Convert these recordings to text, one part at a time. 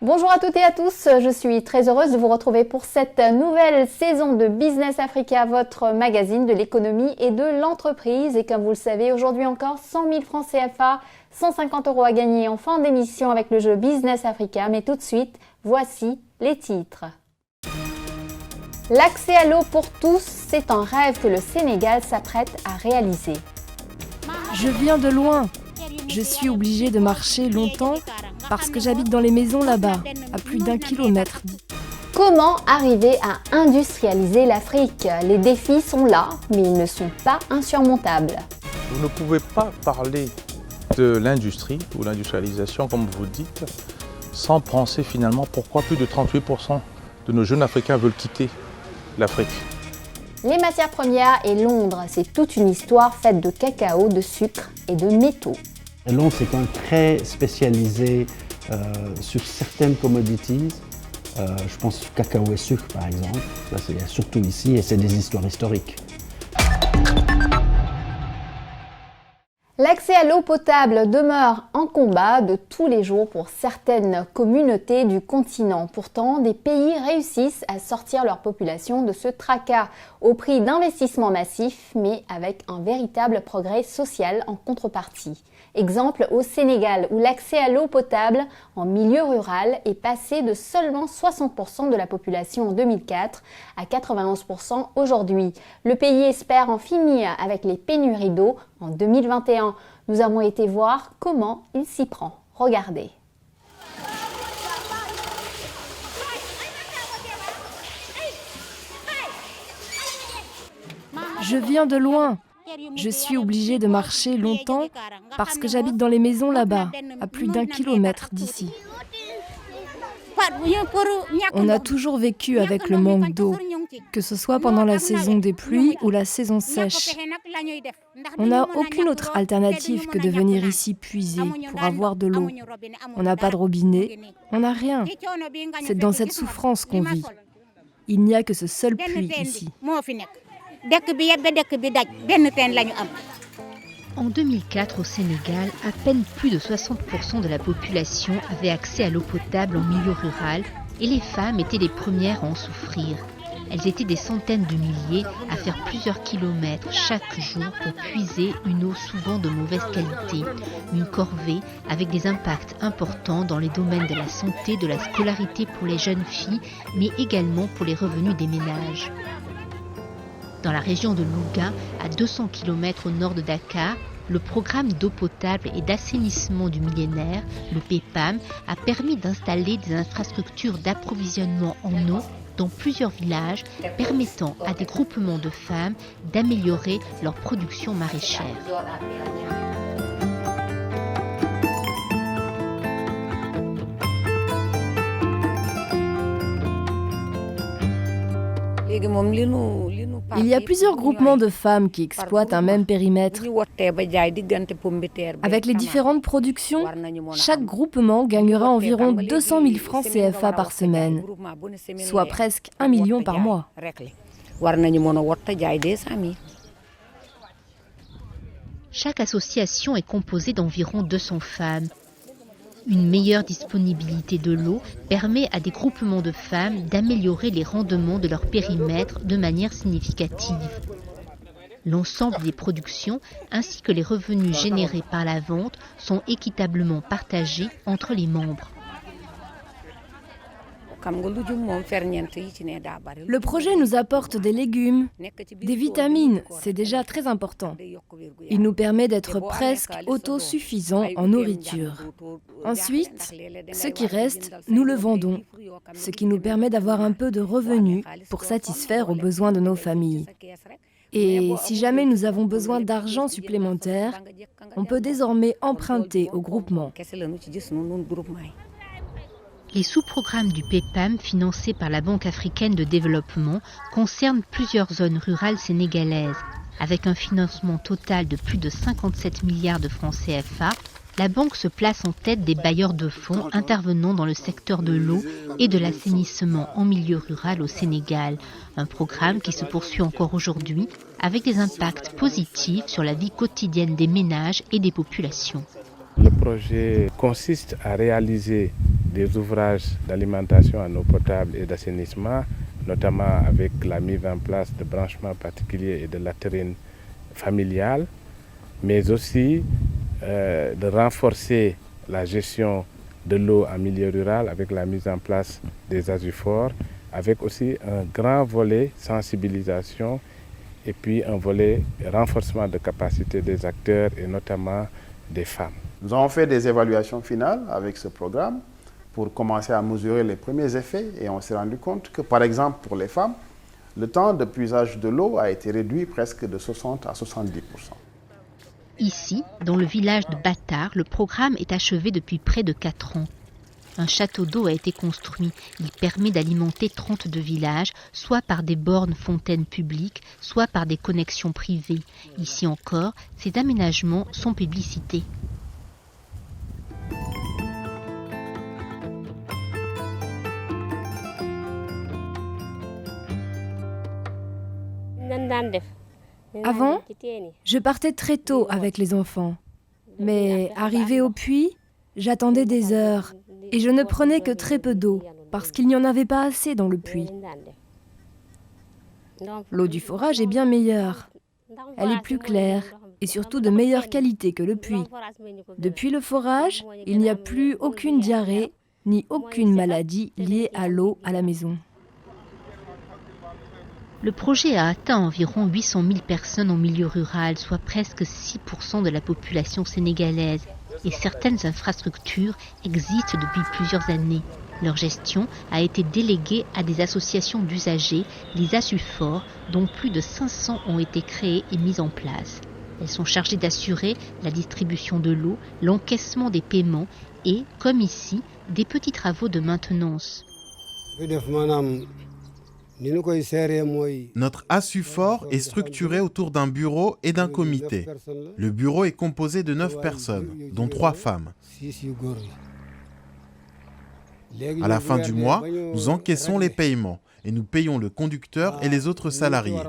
Bonjour à toutes et à tous, je suis très heureuse de vous retrouver pour cette nouvelle saison de Business Africa, votre magazine de l'économie et de l'entreprise. Et comme vous le savez, aujourd'hui encore 100 000 francs CFA, 150 € à gagner en fin d'émission avec le jeu Business Africa. Mais tout de suite, voici les titres. L'accès à l'eau pour tous, c'est un rêve que le Sénégal s'apprête à réaliser. Je viens de loin. Je suis obligée de marcher longtemps parce que j'habite dans les maisons là-bas, à plus d'1 kilomètre. Comment arriver à industrialiser l'Afrique? Les défis sont là, mais ils ne sont pas insurmontables. Vous ne pouvez pas parler de l'industrie ou l'industrialisation, comme vous dites, sans penser finalement pourquoi plus de 38% de nos jeunes Africains veulent quitter l'Afrique. Les matières premières et Londres, c'est toute une histoire faite de cacao, de sucre et de métaux. Londres, c'est quand même très spécialisé sur certaines commodities. Je pense cacao et sucre, par exemple. Ça, c'est surtout ici, et c'est des histoires historiques. L'accès à l'eau potable demeure un combat de tous les jours pour certaines communautés du continent. Pourtant, des pays réussissent à sortir leur population de ce tracas au prix d'investissements massifs, mais avec un véritable progrès social en contrepartie. Exemple au Sénégal, où l'accès à l'eau potable en milieu rural est passé de seulement 60% de la population en 2004 à 91% aujourd'hui. Le pays espère en finir avec les pénuries d'eau en 2021. Nous avons été voir comment il s'y prend. Regardez. Je viens de loin. Je suis obligée de marcher longtemps parce que j'habite dans les maisons là-bas, à plus d'1 kilomètre d'ici. On a toujours vécu avec le manque d'eau, que ce soit pendant la saison des pluies ou la saison sèche. On n'a aucune autre alternative que de venir ici puiser pour avoir de l'eau. On n'a pas de robinet, on n'a rien. C'est dans cette souffrance qu'on vit. Il n'y a que ce seul puits ici. En 2004, au Sénégal, à peine plus de 60% de la population avait accès à l'eau potable en milieu rural et les femmes étaient les premières à en souffrir. Elles étaient des centaines de milliers à faire plusieurs kilomètres chaque jour pour puiser une eau souvent de mauvaise qualité. Une corvée avec des impacts importants dans les domaines de la santé, de la scolarité pour les jeunes filles, mais également pour les revenus des ménages. Dans la région de Louga, à 200 km au nord de Dakar, le programme d'eau potable et d'assainissement du millénaire, le PEPAM, a permis d'installer des infrastructures d'approvisionnement en eau dans plusieurs villages, permettant à des groupements de femmes d'améliorer leur production maraîchère. Il y a plusieurs groupements de femmes qui exploitent un même périmètre. Avec les différentes productions, chaque groupement gagnera environ 200 000 francs CFA par semaine, soit presque 1 million par mois. Chaque association est composée d'environ 200 femmes. Une meilleure disponibilité de l'eau permet à des groupements de femmes d'améliorer les rendements de leur périmètre de manière significative. L'ensemble des productions ainsi que les revenus générés par la vente sont équitablement partagés entre les membres. Le projet nous apporte des légumes, des vitamines, c'est déjà très important. Il nous permet d'être presque autosuffisants en nourriture. Ensuite, ce qui reste, nous le vendons, ce qui nous permet d'avoir un peu de revenus pour satisfaire aux besoins de nos familles. Et si jamais nous avons besoin d'argent supplémentaire, on peut désormais emprunter au groupement. Les sous-programmes du PEPAM financés par la Banque africaine de développement concernent plusieurs zones rurales sénégalaises, avec un financement total de plus de 57 milliards de francs CFA la banque se place en tête des bailleurs de fonds intervenant dans le secteur de l'eau et de l'assainissement en milieu rural au Sénégal. Un programme qui se poursuit encore aujourd'hui avec des impacts positifs sur la vie quotidienne des ménages et des populations. Le projet consiste à réaliser des ouvrages d'alimentation en eau potable et d'assainissement, notamment avec la mise en place de branchements particuliers et de latérines familiales, mais aussi de renforcer la gestion de l'eau en milieu rural avec la mise en place des azuforts, avec aussi un grand volet sensibilisation et puis un volet renforcement de capacité des acteurs et notamment des femmes. Nous avons fait des évaluations finales avec ce programme pour commencer à mesurer les premiers effets et on s'est rendu compte que, par exemple, pour les femmes, le temps de puisage de l'eau a été réduit presque de 60 à 70%. Ici, dans le village de Batar, le programme est achevé depuis près de 4 ans. Un château d'eau a été construit. Il permet d'alimenter 32 villages, soit par des bornes fontaines publiques, soit par des connexions privées. Ici encore, ces aménagements sont publicités. Avant, je partais très tôt avec les enfants. Mais arrivé au puits, j'attendais des heures et je ne prenais que très peu d'eau parce qu'il n'y en avait pas assez dans le puits. L'eau du forage est bien meilleure. Elle est plus claire et surtout de meilleure qualité que le puits. Depuis le forage, il n'y a plus aucune diarrhée ni aucune maladie liée à l'eau à la maison. Le projet a atteint environ 800 000 personnes en milieu rural, soit presque 6% de la population sénégalaise. Et certaines infrastructures existent depuis plusieurs années. Leur gestion a été déléguée à des associations d'usagers, les ASUFOR, dont plus de 500 ont été créées et mises en place. Elles sont chargées d'assurer la distribution de l'eau, l'encaissement des paiements et, comme ici, des petits travaux de maintenance. Notre ASUFOR est structuré autour d'un bureau et d'un comité. Le bureau est composé de 9 personnes, dont 3 femmes. À la fin du mois, nous encaissons les paiements et nous payons le conducteur et les autres salariés.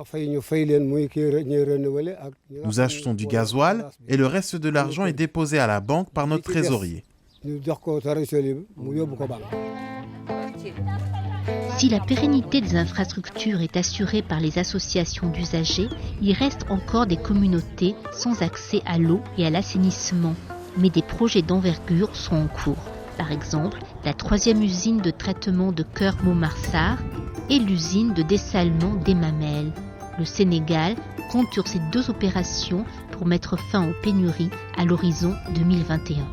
Nous achetons du gasoil et le reste de l'argent est déposé à la banque par notre trésorier. Si la pérennité des infrastructures est assurée par les associations d'usagers, il reste encore des communautés sans accès à l'eau et à l'assainissement. Mais des projets d'envergure sont en cours. Par exemple, la 3e usine de traitement de Keur Momar et l'usine de dessalement des Mamelles. Le Sénégal compte sur ces 2 opérations pour mettre fin aux pénuries à l'horizon 2021.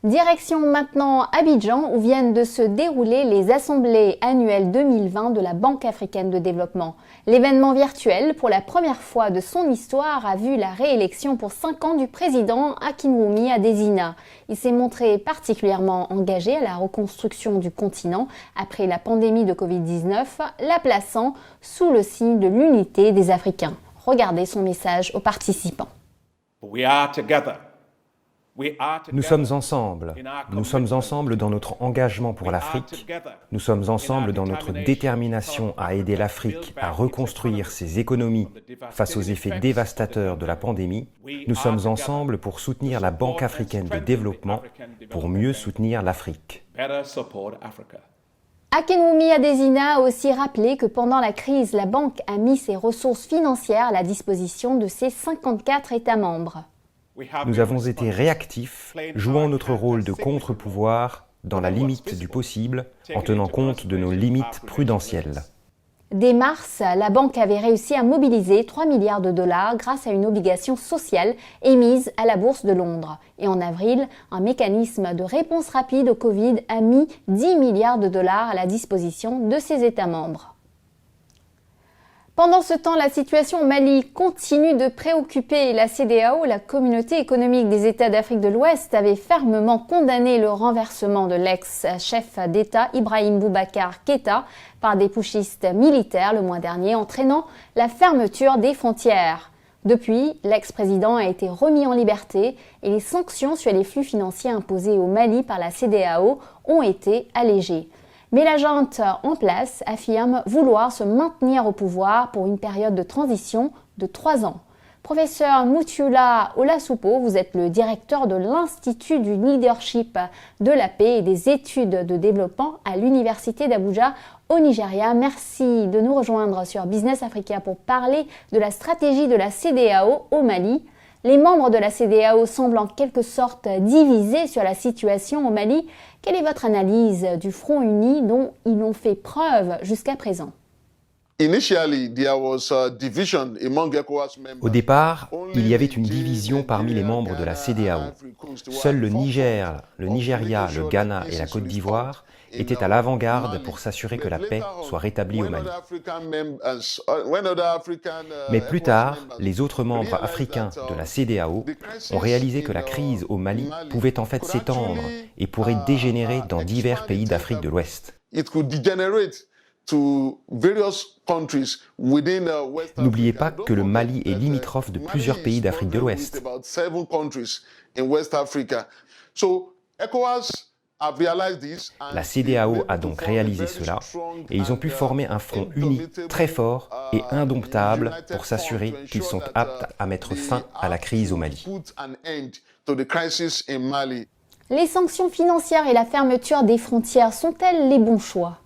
Direction maintenant Abidjan où viennent de se dérouler les assemblées annuelles 2020 de la Banque africaine de développement. L'événement virtuel, pour la première fois de son histoire, a vu la réélection pour 5 ans du président Akinwumi Adesina. Il s'est montré particulièrement engagé à la reconstruction du continent après la pandémie de Covid-19, la plaçant sous le signe de l'unité des Africains. Regardez son message aux participants. We are together. Nous sommes ensemble. Nous sommes ensemble dans notre engagement pour l'Afrique. Nous sommes ensemble dans notre détermination à aider l'Afrique à reconstruire ses économies face aux effets dévastateurs de la pandémie. Nous sommes ensemble pour soutenir la Banque africaine de développement, pour mieux soutenir l'Afrique. Akinwumi Adesina a aussi rappelé que pendant la crise, la banque a mis ses ressources financières à la disposition de ses 54 États membres. Nous avons été réactifs, jouant notre rôle de contre-pouvoir dans la limite du possible, en tenant compte de nos limites prudentielles. Dès mars, la banque avait réussi à mobiliser 3 milliards de dollars grâce à une obligation sociale émise à la Bourse de Londres. Et en avril, un mécanisme de réponse rapide au Covid a mis 10 milliards de dollars à la disposition de ses États membres. Pendant ce temps, la situation au Mali continue de préoccuper la CEDEAO. La communauté économique des États d'Afrique de l'Ouest avait fermement condamné le renversement de l'ex-chef d'État Ibrahim Boubacar Keïta par des putschistes militaires le mois dernier, entraînant la fermeture des frontières. Depuis, l'ex-président a été remis en liberté et les sanctions sur les flux financiers imposés au Mali par la CEDEAO ont été allégées. Mais la junte en place affirme vouloir se maintenir au pouvoir pour une période de transition de 3 ans. Professeur Mutula Olasupo, vous êtes le directeur de l'Institut du leadership de la paix et des études de développement à l'Université d'Abuja au Nigeria. Merci de nous rejoindre sur Business Africa pour parler de la stratégie de la CEDEAO au Mali. Les membres de la CEDEAO semblent en quelque sorte divisés sur la situation au Mali. Quelle est votre analyse du front uni dont ils ont fait preuve jusqu'à présent ? Au départ, il y avait une division parmi les membres de la CEDEAO. Seuls le Niger, le Nigeria, le Ghana et la Côte d'Ivoire étaient à l'avant-garde pour s'assurer que la paix soit rétablie au Mali. Mais plus tard, les autres membres africains de la CEDEAO ont réalisé que la crise au Mali pouvait en fait s'étendre et pourrait dégénérer dans divers pays d'Afrique de l'Ouest. N'oubliez pas que le Mali est limitrophe de plusieurs pays d'Afrique de l'Ouest. La CEDEAO a donc réalisé cela et ils ont pu former un front uni très fort et indomptable pour s'assurer qu'ils sont aptes à mettre fin à la crise au Mali. Les sanctions financières et la fermeture des frontières sont-elles les bons choix ?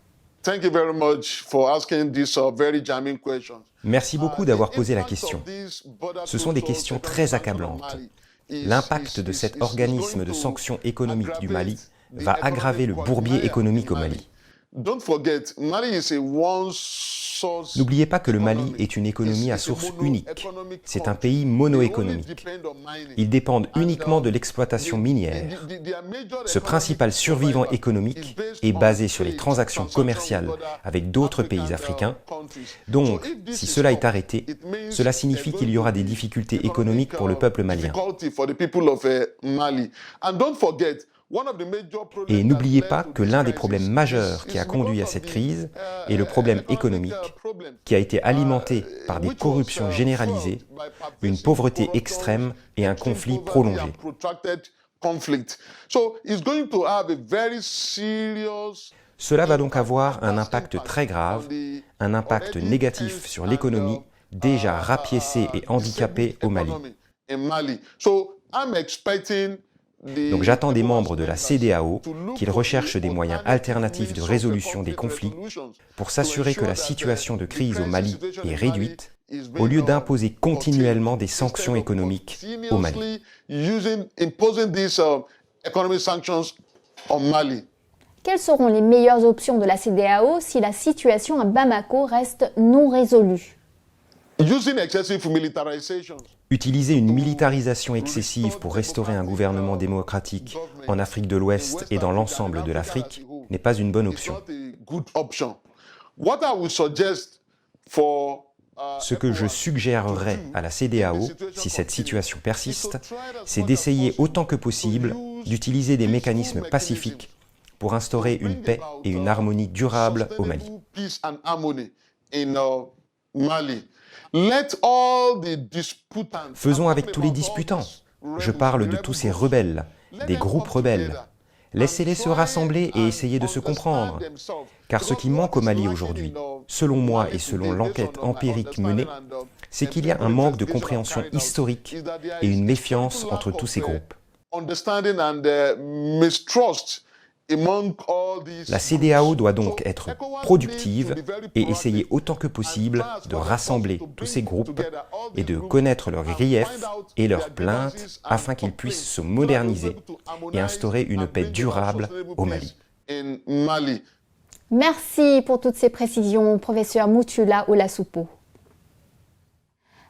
Merci beaucoup d'avoir posé la question. Ce sont des questions très accablantes. L'impact de cet organisme de sanctions économiques du Mali va aggraver le bourbier économique au Mali. N'oubliez pas que le Mali est une économie à source unique. C'est un pays mono-économique. Ils dépendent uniquement de l'exploitation minière. Ce principal survivant économique est basé sur les transactions commerciales avec d'autres pays africains. Donc, si cela est arrêté, cela signifie qu'il y aura des difficultés économiques pour le peuple malien. Et n'oubliez pas que l'un des problèmes majeurs qui a conduit à cette crise est le problème économique, qui a été alimenté par des corruptions généralisées, une pauvreté extrême et un conflit prolongé. Cela va donc avoir un impact très grave, un impact négatif sur l'économie déjà rapiécée et handicapée au Mali. Donc j'attends des membres de la CEDEAO qu'ils recherchent des moyens alternatifs de résolution des conflits pour s'assurer que la situation de crise au Mali est réduite, au lieu d'imposer continuellement des sanctions économiques au Mali. Quelles seront les meilleures options de la CEDEAO si la situation à Bamako reste non résolue ? Utiliser une militarisation excessive pour restaurer un gouvernement démocratique en Afrique de l'Ouest et dans l'ensemble de l'Afrique n'est pas une bonne option. Ce que je suggérerais à la CEDEAO, si cette situation persiste, c'est d'essayer autant que possible d'utiliser des mécanismes pacifiques pour instaurer une paix et une harmonie durable au Mali. Faisons avec tous les disputants. Je parle de tous ces rebelles, des groupes rebelles. Laissez-les se rassembler et essayer de se comprendre. Car ce qui manque au Mali aujourd'hui, selon moi et selon l'enquête empirique menée, c'est qu'il y a un manque de compréhension historique et une méfiance entre tous ces groupes. La CEDEAO doit donc être productive et essayer autant que possible de rassembler tous ces groupes et de connaître leurs griefs et leurs plaintes afin qu'ils puissent se moderniser et instaurer une paix durable au Mali. Merci pour toutes ces précisions, professeur Mutula Olasupo.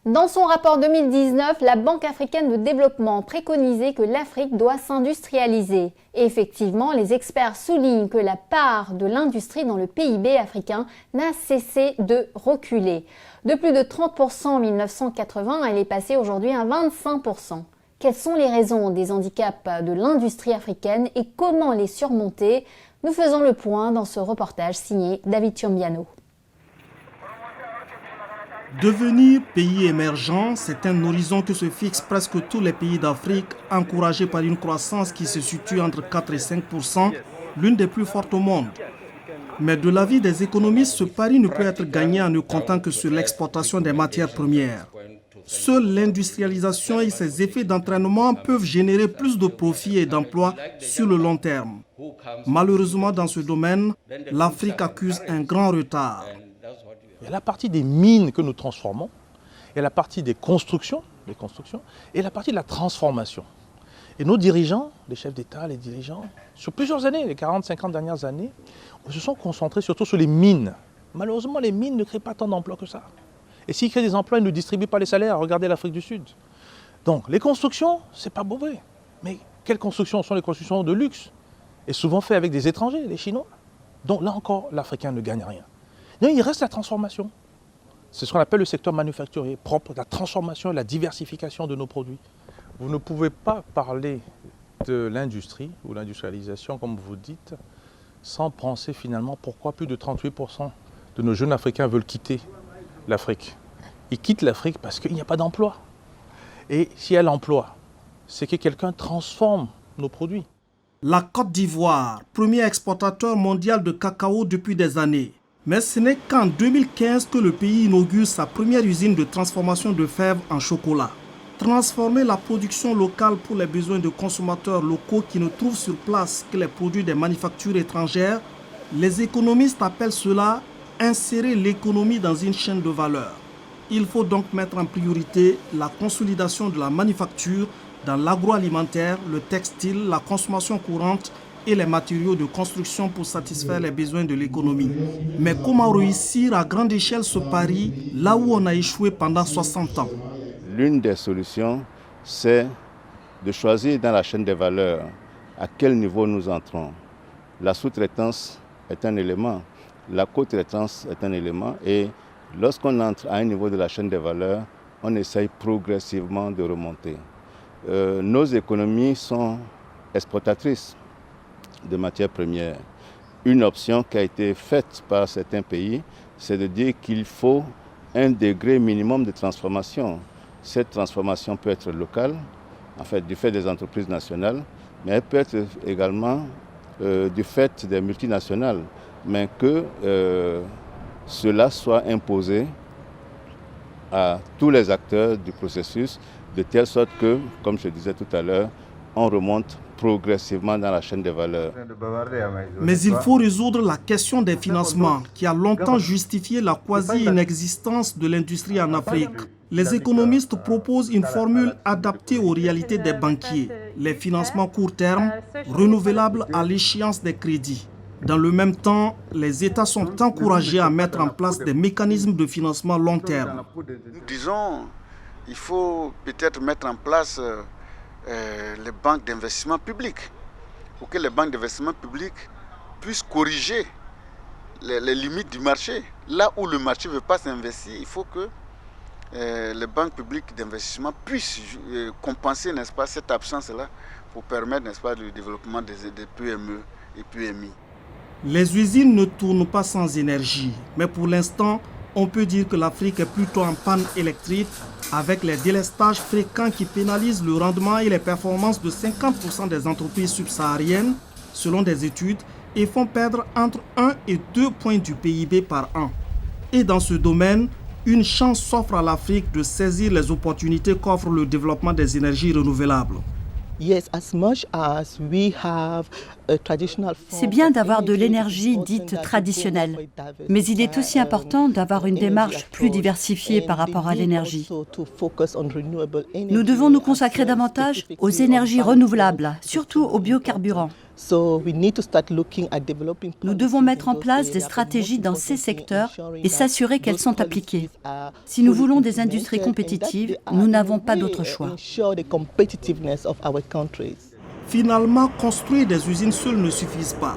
Dans son rapport 2019, la Banque africaine de développement préconisait que l'Afrique doit s'industrialiser. Et effectivement, les experts soulignent que la part de l'industrie dans le PIB africain n'a cessé de reculer. De plus de 30% en 1980, elle est passée aujourd'hui à 25%. Quelles sont les raisons des handicaps de l'industrie africaine et comment les surmonter? Nous faisons le point dans ce reportage signé David Chiombiano. Devenir pays émergent, c'est un horizon que se fixent presque tous les pays d'Afrique, encouragés par une croissance qui se situe entre 4 et 5%, l'une des plus fortes au monde. Mais de l'avis des économistes, ce pari ne peut être gagné en ne comptant que sur l'exportation des matières premières. Seule l'industrialisation et ses effets d'entraînement peuvent générer plus de profits et d'emplois sur le long terme. Malheureusement, dans ce domaine, l'Afrique accuse un grand retard. Il y a la partie des mines que nous transformons, il y a la partie des constructions, et la partie de la transformation. Et nos dirigeants, les chefs d'État, les dirigeants, sur plusieurs années, les 40-50 dernières années, se sont concentrés surtout sur les mines. Malheureusement, les mines ne créent pas tant d'emplois que ça. Et s'ils créent des emplois, ils ne distribuent pas les salaires. Regardez l'Afrique du Sud. Donc, les constructions, c'est pas mauvais. Mais quelles constructions sont les constructions de luxe? Et souvent faites avec des étrangers, les Chinois. Donc là encore, l'Africain ne gagne rien. Non, il reste la transformation. C'est ce qu'on appelle le secteur manufacturier propre, la transformation et la diversification de nos produits. Vous ne pouvez pas parler de l'industrie ou l'industrialisation, comme vous dites, sans penser finalement pourquoi plus de 38% de nos jeunes Africains veulent quitter l'Afrique. Ils quittent l'Afrique parce qu'il n'y a pas d'emploi. Et s'il y a l'emploi, c'est que quelqu'un transforme nos produits. La Côte d'Ivoire, premier exportateur mondial de cacao depuis des années. Mais ce n'est qu'en 2015 que le pays inaugure sa première usine de transformation de fèves en chocolat. Transformer la production locale pour les besoins de consommateurs locaux qui ne trouvent sur place que les produits des manufactures étrangères, les économistes appellent cela insérer l'économie dans une chaîne de valeur. Il faut donc mettre en priorité la consolidation de la manufacture dans l'agroalimentaire, le textile, la consommation courante et les matériaux de construction pour satisfaire les besoins de l'économie. Mais comment réussir à grande échelle ce pari là où on a échoué pendant 60 ans? L'une des solutions, c'est de choisir dans la chaîne des valeurs à quel niveau nous entrons. La sous-traitance est un élément, la co-traitance est un élément et lorsqu'on entre à un niveau de la chaîne des valeurs, on essaye progressivement de remonter. Nos économies sont exportatrices de matières premières. Une option qui a été faite par certains pays, c'est de dire qu'il faut un degré minimum de transformation. Cette transformation peut être locale, en fait du fait des entreprises nationales, mais elle peut être également du fait des multinationales, mais que cela soit imposé à tous les acteurs du processus, de telle sorte que, comme je disais tout à l'heure, on remonte progressivement dans la chaîne des valeurs. Mais il faut résoudre la question des financements qui a longtemps justifié la quasi-inexistence de l'industrie en Afrique. Les économistes proposent une formule adaptée aux réalités des banquiers, les financements court terme, renouvelables à l'échéance des crédits. Dans le même temps, les États sont encouragés à mettre en place des mécanismes de financement long terme. Nous disons qu'il faut peut-être mettre en place les banques d'investissement public pour que les banques d'investissement public puissent corriger les limites du marché. Là où le marché ne veut pas s'investir, il faut que les banques publiques d'investissement puissent compenser, n'est-ce pas, cette absence-là pour permettre, n'est-ce pas, le développement des PME et PMI. Les usines ne tournent pas sans énergie, mais pour l'instant, on peut dire que l'Afrique est plutôt en panne électrique avec les délestages fréquents qui pénalisent le rendement et les performances de 50% des entreprises subsahariennes, selon des études, et font perdre entre 1 et 2 points du PIB par an. Et dans ce domaine, une chance s'offre à l'Afrique de saisir les opportunités qu'offre le développement des énergies renouvelables. C'est bien d'avoir de l'énergie dite traditionnelle, mais il est aussi important d'avoir une démarche plus diversifiée par rapport à l'énergie. Nous devons nous consacrer davantage aux énergies renouvelables, surtout aux biocarburants. Nous devons mettre en place des stratégies dans ces secteurs et s'assurer qu'elles sont appliquées. Si nous voulons des industries compétitives, nous n'avons pas d'autre choix. Finalement, construire des usines seules ne suffisent pas.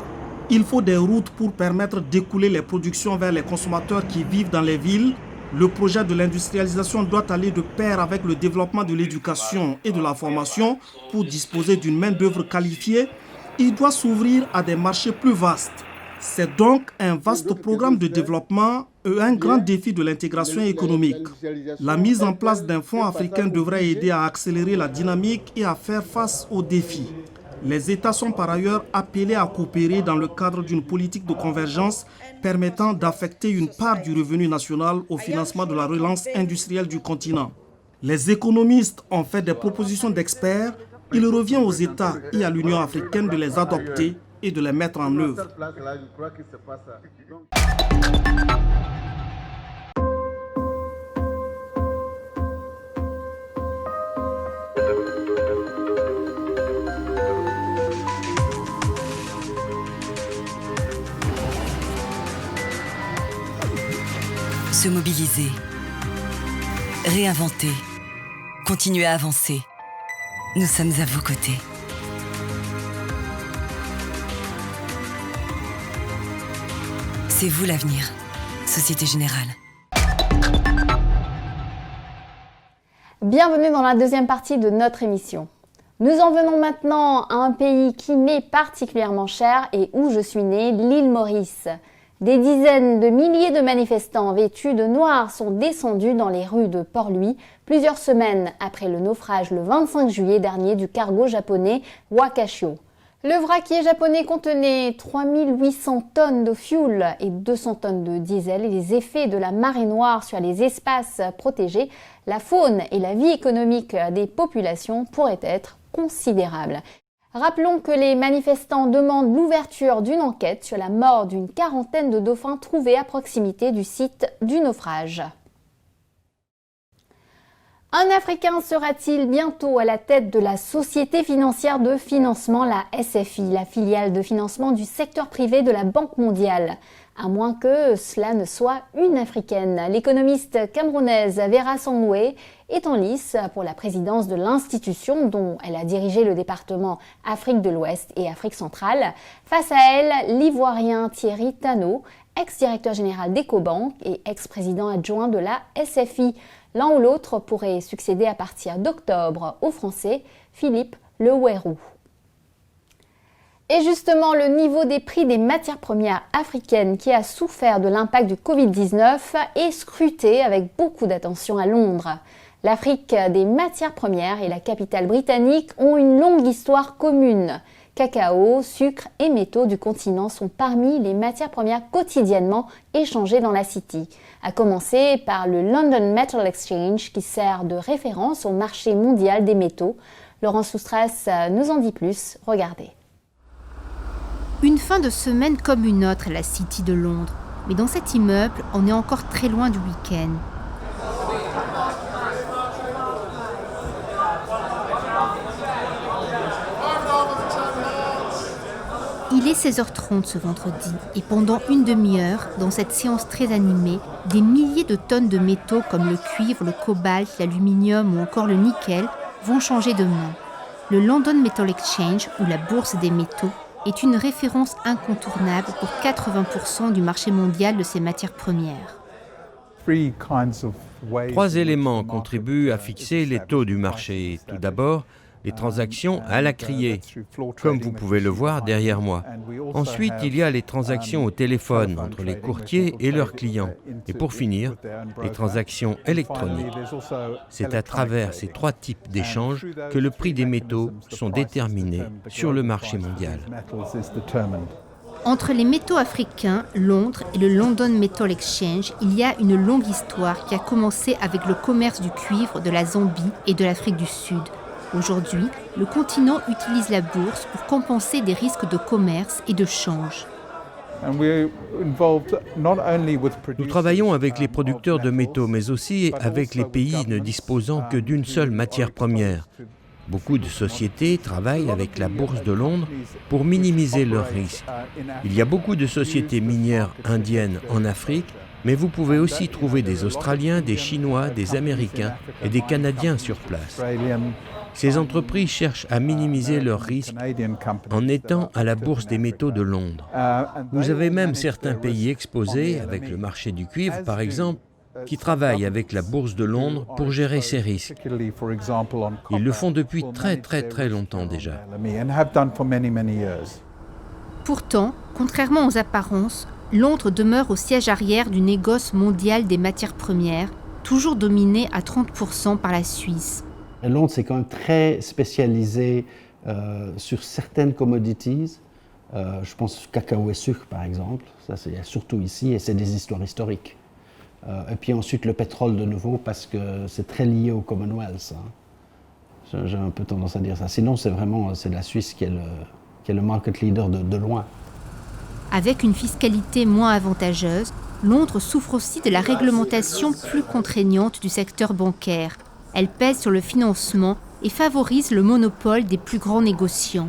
Il faut des routes pour permettre d'écouler les productions vers les consommateurs qui vivent dans les villes. Le projet de l'industrialisation doit aller de pair avec le développement de l'éducation et de la formation pour disposer d'une main-d'œuvre qualifiée. Il doit s'ouvrir à des marchés plus vastes. C'est donc un vaste programme de développement et un grand défi de l'intégration économique. La mise en place d'un fonds africain devrait aider à accélérer la dynamique et à faire face aux défis. Les États sont par ailleurs appelés à coopérer dans le cadre d'une politique de convergence permettant d'affecter une part du revenu national au financement de la relance industrielle du continent. Les économistes ont fait des propositions d'experts. Il revient aux États et à l'Union africaine de les adopter et de les mettre en œuvre. Se mobiliser, réinventer, continuer à avancer. Nous sommes à vos côtés. C'est vous l'avenir, Société Générale. Bienvenue dans la deuxième partie de notre émission. Nous en venons maintenant à un pays qui m'est particulièrement cher et où je suis née, l'île Maurice. Des dizaines de milliers de manifestants vêtus de noir sont descendus dans les rues de Port-Louis plusieurs semaines après le naufrage le 25 juillet dernier du cargo japonais Wakashio. Le vraquier japonais contenait 3800 tonnes de fuel et 200 tonnes de diesel et les effets de la marée noire sur les espaces protégés, la faune et la vie économique des populations pourraient être considérables. Rappelons que les manifestants demandent l'ouverture d'une enquête sur la mort d'une quarantaine de dauphins trouvés à proximité du site du naufrage. Un Africain sera-t-il bientôt à la tête de la Société financière de financement, la SFI, la filiale de financement du secteur privé de la Banque mondiale? À moins que cela ne soit une Africaine. L'économiste camerounaise Vera Sangwe est en lice pour la présidence de l'institution dont elle a dirigé le département Afrique de l'Ouest et Afrique centrale. Face à elle, l'Ivoirien Thierry Tano, ex-directeur général d'Ecobank et ex-président adjoint de la SFI. L'un ou l'autre pourrait succéder à partir d'octobre au Français Philippe Leouérou. Et justement, le niveau des prix des matières premières africaines qui a souffert de l'impact du Covid-19 est scruté avec beaucoup d'attention à Londres. L'Afrique des matières premières et la capitale britannique ont une longue histoire commune. Cacao, sucre et métaux du continent sont parmi les matières premières quotidiennement échangées dans la City. À commencer par le London Metal Exchange qui sert de référence au marché mondial des métaux. Laurence Soustras nous en dit plus, regardez. Une fin de semaine comme une autre à la City de Londres. Mais dans cet immeuble, on est encore très loin du week-end. Il est 16h30 ce vendredi et pendant une demi-heure, dans cette séance très animée, des milliers de tonnes de métaux comme le cuivre, le cobalt, l'aluminium ou encore le nickel vont changer de main. Le London Metal Exchange, ou la bourse des métaux, est une référence incontournable pour 80% du marché mondial de ces matières premières. 3 éléments contribuent à fixer les taux du marché. Tout d'abord, les transactions à la criée, comme vous pouvez le voir derrière moi. Ensuite, il y a les transactions au téléphone entre les courtiers et leurs clients. Et pour finir, les transactions électroniques. C'est à travers ces 3 types d'échanges que le prix des métaux sont déterminés sur le marché mondial. Entre les métaux africains, Londres et le London Metal Exchange, il y a une longue histoire qui a commencé avec le commerce du cuivre de la Zambie et de l'Afrique du Sud. Aujourd'hui, le continent utilise la bourse pour compenser des risques de commerce et de change. Nous travaillons avec les producteurs de métaux, mais aussi avec les pays ne disposant que d'une seule matière première. Beaucoup de sociétés travaillent avec la bourse de Londres pour minimiser leurs risques. Il y a beaucoup de sociétés minières indiennes en Afrique, mais vous pouvez aussi trouver des Australiens, des Chinois, des Américains et des Canadiens sur place. Ces entreprises cherchent à minimiser leurs risques en étant à la bourse des métaux de Londres. Vous avez même certains pays exposés, avec le marché du cuivre par exemple, qui travaillent avec la bourse de Londres pour gérer ces risques. Ils le font depuis très longtemps déjà. Pourtant, contrairement aux apparences, Londres demeure au siège arrière du négoce mondial des matières premières, toujours dominé à 30% par la Suisse. Londres, c'est quand même très spécialisé sur certaines commodities. Je pense cacao et sucre, par exemple. Ça, c'est surtout ici, et c'est des histoires historiques. Et puis ensuite, le pétrole, de nouveau, parce que c'est très lié au Commonwealth. Hein. J'ai un peu tendance à dire ça. Sinon, c'est la Suisse qui est le market leader de loin. Avec une fiscalité moins avantageuse, Londres souffre aussi de la réglementation plus contraignante du secteur bancaire. Elle pèse sur le financement et favorise le monopole des plus grands négociants.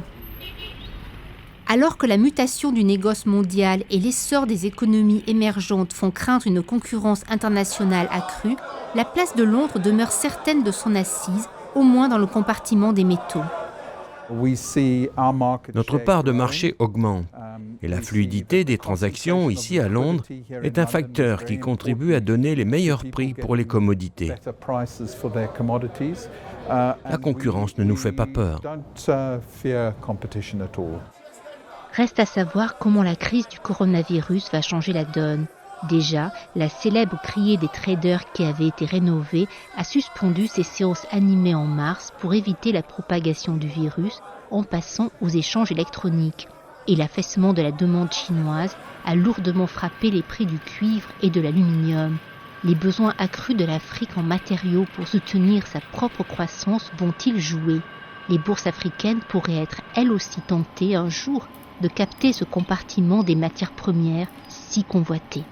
Alors que la mutation du négoce mondial et l'essor des économies émergentes font craindre une concurrence internationale accrue, la place de Londres demeure certaine de son assise, au moins dans le compartiment des métaux. Notre part de marché augmente et la fluidité des transactions ici à Londres est un facteur qui contribue à donner les meilleurs prix pour les commodités. La concurrence ne nous fait pas peur. Reste à savoir comment la crise du coronavirus va changer la donne. Déjà, la célèbre criée des traders qui avait été rénovée a suspendu ses séances animées en mars pour éviter la propagation du virus en passant aux échanges électroniques. Et l'affaissement de la demande chinoise a lourdement frappé les prix du cuivre et de l'aluminium. Les besoins accrus de l'Afrique en matériaux pour soutenir sa propre croissance vont-ils jouer ? Les bourses africaines pourraient être elles aussi tentées un jour de capter ce compartiment des matières premières si convoité.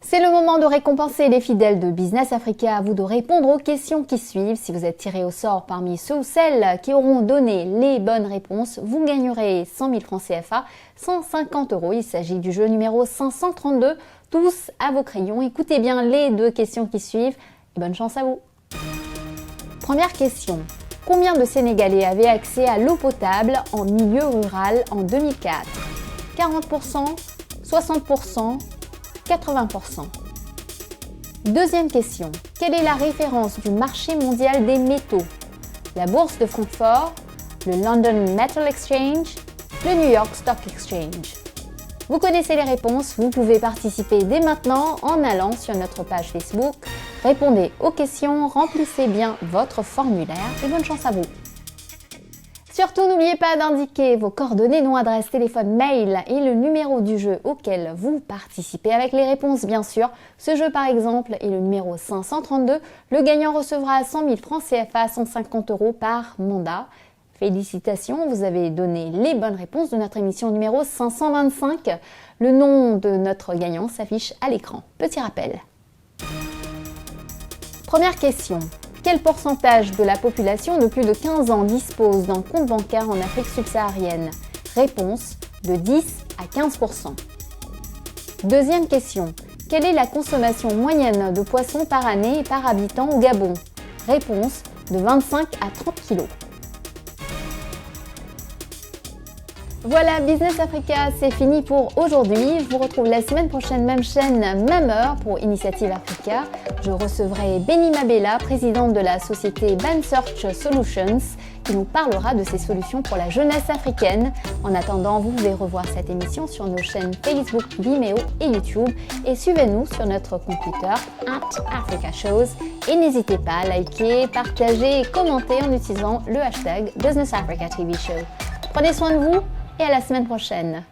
C'est le moment de récompenser les fidèles de Business Africa. À vous de répondre aux questions qui suivent. Si vous êtes tiré au sort parmi ceux ou celles qui auront donné les bonnes réponses, vous gagnerez 100 000 francs CFA, 150 €. Il s'agit du jeu numéro 532. Tous à vos crayons. Écoutez bien les 2 questions qui suivent et bonne chance à vous. Première question. Combien de Sénégalais avaient accès à l'eau potable en milieu rural en 2004 ? 40%, 60%, 80%. Deuxième question. Quelle est la référence du marché mondial des métaux ? La bourse de Francfort, le London Metal Exchange, le New York Stock Exchange. Vous connaissez les réponses, vous pouvez participer dès maintenant en allant sur notre page Facebook. Répondez aux questions, remplissez bien votre formulaire et bonne chance à vous. Surtout, n'oubliez pas d'indiquer vos coordonnées, nom, adresse, téléphone, mail et le numéro du jeu auquel vous participez avec les réponses bien sûr. Ce jeu par exemple est le numéro 532. Le gagnant recevra 100 000 francs CFA, 150 € par mandat. Félicitations, vous avez donné les bonnes réponses de notre émission numéro 525. Le nom de notre gagnant s'affiche à l'écran. Petit rappel. Première question. Quel pourcentage de la population de plus de 15 ans dispose d'un compte bancaire en Afrique subsaharienne ? Réponse de 10 à 15%. Deuxième question. Quelle est la consommation moyenne de poissons par année et par habitant au Gabon ? Réponse de 25 à 30 kg. Voilà, Business Africa, c'est fini pour aujourd'hui. Je vous retrouve la semaine prochaine, même chaîne, même heure pour Initiative Africa. Je recevrai Benny Mabella, présidente de la société Bansearch Solutions, qui nous parlera de ses solutions pour la jeunesse africaine. En attendant, vous pouvez revoir cette émission sur nos chaînes Facebook, Vimeo et YouTube. Et suivez-nous sur notre compte Twitter, @AfricaShows. Et n'hésitez pas à liker, partager et commenter en utilisant le hashtag Business Africa TV Show. Prenez soin de vous et à la semaine prochaine.